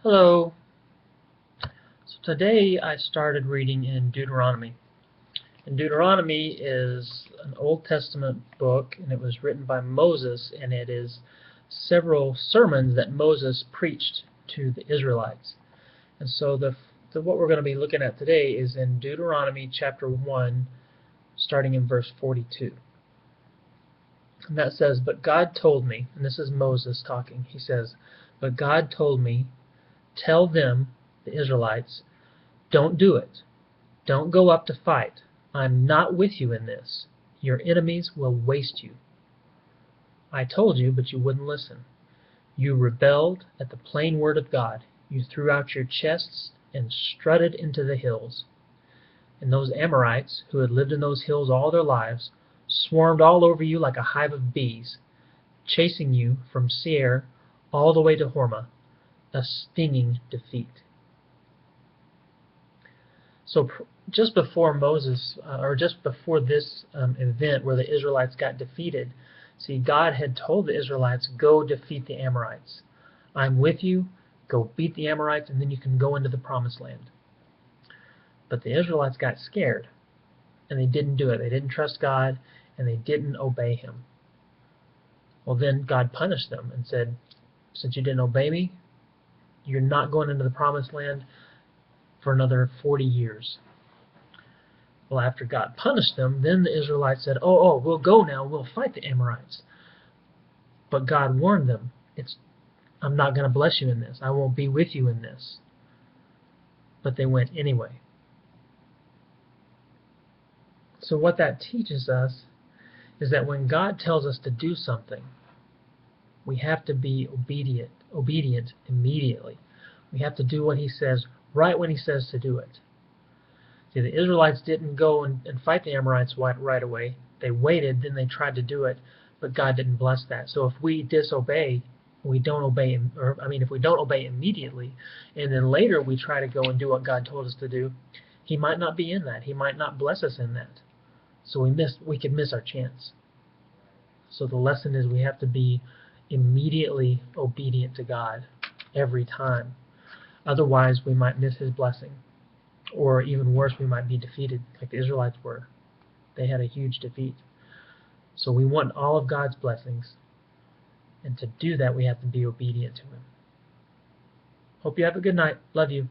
Hello. So today I started reading in Deuteronomy. And Deuteronomy is an Old Testament book, and it was written by Moses, and it is several sermons that Moses preached to the Israelites. And so what we're going to be looking at today is in Deuteronomy chapter 1, starting in verse 42. And that says, "But God told me," and this is Moses talking, he says, "But God told me, tell them," the Israelites, "don't do it. Don't go up to fight. I'm not with you in this. Your enemies will waste you. I told you, but you wouldn't listen. You rebelled at the plain word of God. You threw out your chests and strutted into the hills. And those Amorites, who had lived in those hills all their lives, swarmed all over you like a hive of bees, chasing you from Seir all the way to Hormah, a stinging defeat." So just before just before this event where the Israelites got defeated, see, God had told the Israelites, "Go defeat the Amorites. I'm with you. Go beat the Amorites, and then you can go into the Promised Land." But the Israelites got scared, and they didn't do it. They didn't trust God, and they didn't obey Him. Well, then God punished them and said, "Since you didn't obey me, you're not going into the Promised Land for another 40 years." Well, after God punished them, then the Israelites said, "Oh, we'll go now. We'll fight the Amorites." But God warned them, "I'm not going to bless you in this. I won't be with you in this." But they went anyway. So what that teaches us is that when God tells us to do something, we have to be obedient immediately. We have to do what He says right when He says to do it. See, the Israelites didn't go and fight the Amorites right away. They waited, then they tried to do it, but God didn't bless that. So if we disobey, if we don't obey immediately, and then later we try to go and do what God told us to do, He might not be in that. He might not bless us in that. So we could miss our chance. So the lesson is we have to be immediately obedient to God every time. Otherwise, we might miss His blessing. Or even worse, we might be defeated like the Israelites were. They had a huge defeat. So we want all of God's blessings, and to do that we have to be obedient to Him. Hope you have a good night. Love you.